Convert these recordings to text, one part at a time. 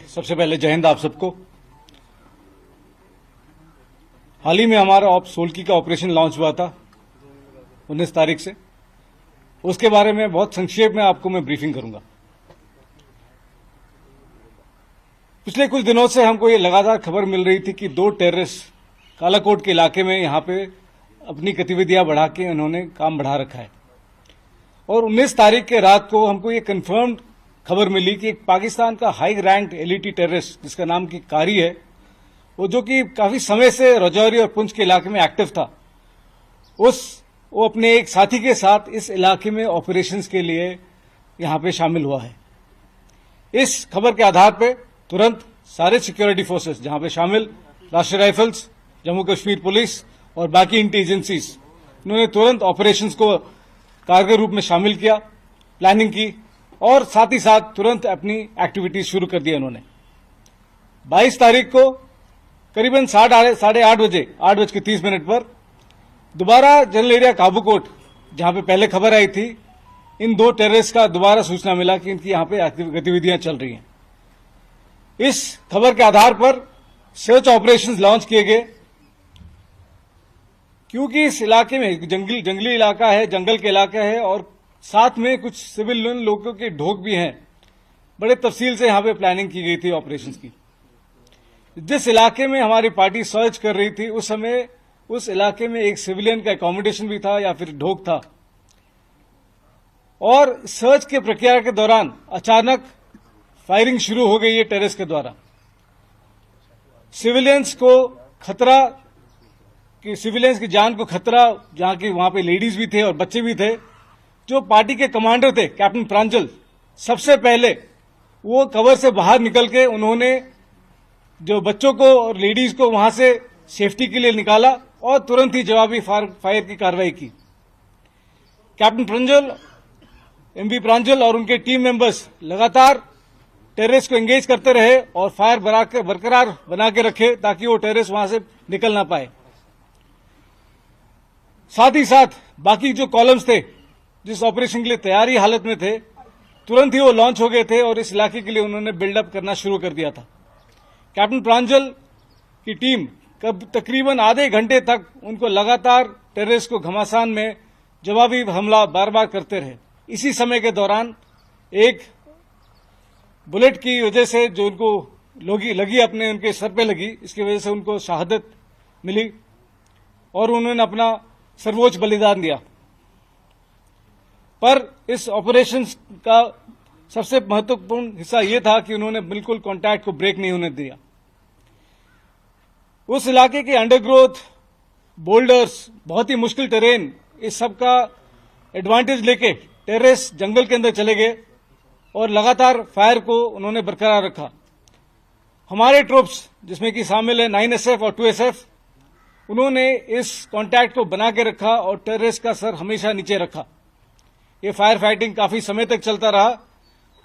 सबसे पहले जय हिंद आप सबको। हाल ही में हमारा सोलकी का ऑपरेशन लॉन्च हुआ था 19 तारीख से। उसके बारे में बहुत संक्षेप में आपको मैं ब्रीफिंग करूंगा। पिछले कुछ दिनों से हमको ये लगातार खबर मिल रही थी कि 2 टेररिस्ट कालाकोट के इलाके में यहां पे अपनी गतिविधियां बढ़ा के उन्होंने काम बढ़ा रखा है। और 19 तारीख के रात को हमको ये कंफर्म्ड खबर मिली कि एक पाकिस्तान का हाई रैंक्ड एलिटी टेररिस्ट जिसका नाम की कारी है, वो जो कि काफी समय से राजौरी और पुंछ के इलाके में एक्टिव था, वो अपने एक साथी के साथ इस इलाके में ऑपरेशंस के लिए यहां पे शामिल हुआ है। इस खबर के आधार पे तुरंत सारे सिक्योरिटी फोर्सेस जहां पे शामिल राष्ट्रीय राइफल्स, जम्मू कश्मीर पुलिस और बाकी इंटेलिजेंसीज, उन्होंने तुरंत ऑपरेशंस को कारगर रूप में शामिल किया, प्लानिंग की और साथ ही साथ तुरंत अपनी एक्टिविटीज शुरू कर दी उन्होंने। 22 तारीख को करीबन 8:30 बजे 8:30 पर दोबारा जनरल एरिया काबूकोट, जहां पे पहले खबर आई थी, इन 2 टेररिस्ट का दोबारा सूचना मिला कि इनकी यहां पे गतिविधियां चल रही हैं। इस खबर के आधार पर सर्च ऑपरेशंस लॉन्च किए गए, क्योंकि इस इलाके में जंगली इलाका है, जंगल के इलाका है और साथ में कुछ सिविल लोगों के ढोक भी हैं। बड़े तफसील से यहां पे प्लानिंग की गई थी ऑपरेशंस की। जिस इलाके में हमारी पार्टी सर्च कर रही थी उस समय उस इलाके में एक सिविलियन का अकोमोडेशन भी था या फिर ढोक था। और सर्च के प्रक्रिया के दौरान अचानक फायरिंग शुरू हो गई है टेररिस्ट के द्वारा। सिविलियंस की जान को खतरा, जहां की वहां पे लेडीज भी थे और बच्चे भी थे। जो पार्टी के कमांडर थे कैप्टन प्रांजल, सबसे पहले वो कवर से बाहर निकल के उन्होंने जो बच्चों को और लेडीज को वहां से सेफ्टी के लिए निकाला और तुरंत ही जवाबी फायर की कार्रवाई की। कैप्टन प्रांजल, एमबी प्रांजल और उनके टीम मेंबर्स लगातार टेररिस्ट को एंगेज करते रहे और फायर बरकरार बना के रखे ताकि वो टेररिस्ट वहां से निकल ना पाए। साथ ही साथ बाकी जो कॉलम्स थे जिस ऑपरेशन के लिए तैयारी हालत में थे, तुरंत ही वो लॉन्च हो गए थे और इस इलाके के लिए उन्होंने बिल्डअप करना शुरू कर दिया था। कैप्टन प्रांजल की टीम तकरीबन आधे घंटे तक उनको लगातार टेररिस्ट को घमासान में जवाबी हमला बार बार करते रहे। इसी समय के दौरान एक बुलेट की वजह से जो उनको लगी अपने उनके सर पे लगी, इसकी वजह से उनको शहादत मिली और उन्होंने अपना सर्वोच्च बलिदान दिया। पर इस ऑपरेशन का सबसे महत्वपूर्ण हिस्सा यह था कि उन्होंने बिल्कुल कांटेक्ट को ब्रेक नहीं होने दिया। उस इलाके के अंडरग्रोथ, बोल्डर्स, बहुत ही मुश्किल टेरेन, इस सब का एडवांटेज लेके टेररिस्ट जंगल के अंदर चले गए और लगातार फायर को उन्होंने बरकरार रखा। हमारे ट्रूप्स, जिसमें कि शामिल है 9SF और 2SF, उन्होंने इस कांटेक्ट को बना के रखा और टेररिस्ट का सर हमेशा नीचे रखा। ये फायर फाइटिंग काफी समय तक चलता रहा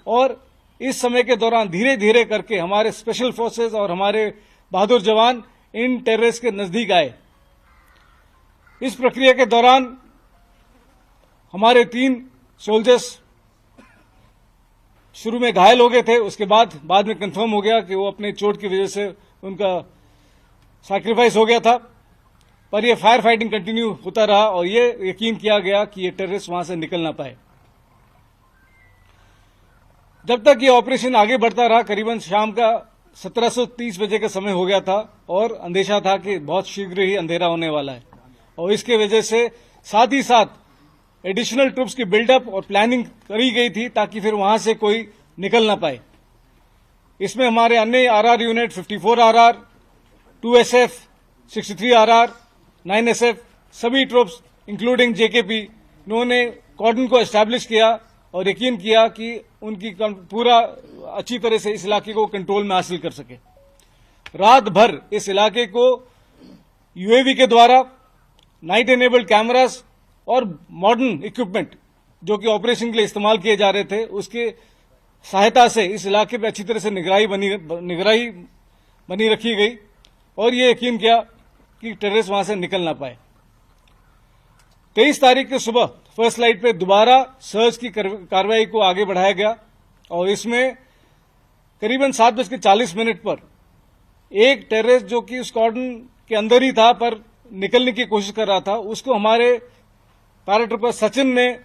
और इस समय के दौरान धीरे धीरे करके हमारे स्पेशल फोर्सेस और हमारे बहादुर जवान इन टेररिस्ट के नजदीक आए। इस प्रक्रिया के दौरान हमारे 3 सोल्जर्स शुरू में घायल हो गए थे, उसके बाद में कंफर्म हो गया कि वो अपने चोट की वजह से उनका सैक्रिफाइस हो गया था। पर यह फायर फाइटिंग कंटिन्यू होता रहा और ये यकीन किया गया कि ये टेररिस्ट वहां से निकल ना पाए। जब तक ये ऑपरेशन आगे बढ़ता रहा, करीबन शाम का 17:30 बजे का समय हो गया था और अंदेशा था कि बहुत शीघ्र ही अंधेरा होने वाला है और इसके वजह से साथ ही साथ एडिशनल ट्रूप्स की बिल्डअप और प्लानिंग करी गई थी ताकि फिर वहां से कोई निकल ना पाए। इसमें हमारे अन्य RR unit 54 RR, 2SF, 63 RR, 9SF, सभी ट्रूप्स इंक्लूडिंग जेकेपी, उन्होंने कॉर्डन को एस्टैब्लिश किया और यकीन किया कि उनकी पूरा अच्छी तरह से इस इलाके को कंट्रोल में हासिल कर सके। रात भर इस इलाके को यूएवी के द्वारा नाइट एनेबल्ड कैमरास और मॉडर्न इक्विपमेंट जो कि ऑपरेशन के लिए इस्तेमाल किए जा रहे थे, उसके सहायता से इस इलाके पर अच्छी तरह से निगरानी बनी रखी गई और ये यकीन किया कि टेररिस्ट वहां से निकल ना पाए। 23 तारीख की सुबह फर्स्ट लाइट पे दोबारा सर्च की कार्रवाई को आगे बढ़ाया गया और इसमें करीबन 7:40 पर एक टेररिस्ट जो कि उस कॉर्डन के अंदर ही था पर निकलने की कोशिश कर रहा था, उसको हमारे पैराट्रूपर सचिन ने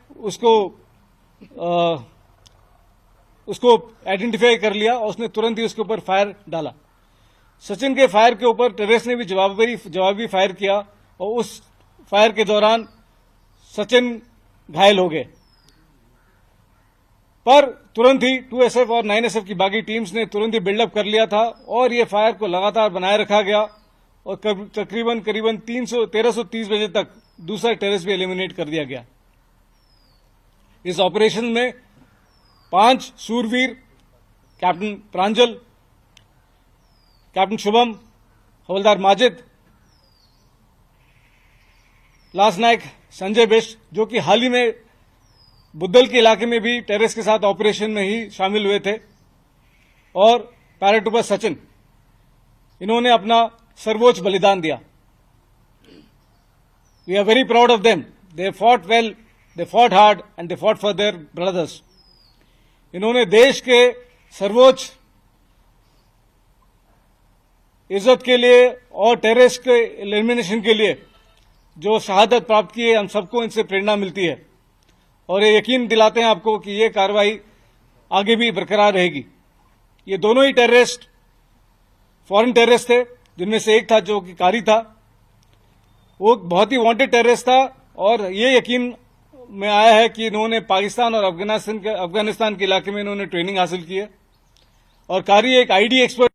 उसको आइडेंटिफाई कर लिया और उसने तुरंत ही उसके ऊपर फायर डाला। सचिन के फायर के ऊपर टेररिस्ट ने भी जवाबी फायर किया और उस फायर के दौरान सचिन घायल हो गए। पर तुरंत ही 2SF और 9SF की बाकी टीम्स ने तुरंत ही बिल्डअप कर लिया था और ये फायर को लगातार बनाए रखा गया और तकरीबन 1330 बजे तक दूसरा टेररिस्ट भी एलिमिनेट कर दिया गया। इस ऑपरेशन में 5 सूरवीर, कैप्टन प्रांजल, कैप्टन शुभम, हवलदार माजिद, लांस नायक संजय बिष्ट, जो कि हाल ही में बुद्धल के इलाके में भी टेररिस्ट के साथ ऑपरेशन में ही शामिल हुए थे, और पैराट्रूपर सचिन, इन्होंने अपना सर्वोच्च बलिदान दिया। We are very proud of them. They fought well, they fought hard and they fought for their brothers. इन्होंने देश के सर्वोच्च इज्जत के लिए और टेररिस्ट के एलिमिनेशन के लिए जो शहादत प्राप्त की है, हम सबको इनसे प्रेरणा मिलती है और ये यकीन दिलाते हैं आपको कि ये कार्रवाई आगे भी बरकरार रहेगी। ये दोनों ही टेररिस्ट फॉरेन टेररिस्ट थे, जिनमें से एक था जो कि कारी था, वो बहुत ही वांटेड टेररिस्ट था और ये यकीन में आया है कि इन्होंने पाकिस्तान और अफगानिस्तान के इलाके में इन्होंने ट्रेनिंग हासिल की है और कारी एक आईडी एक्सपर्ट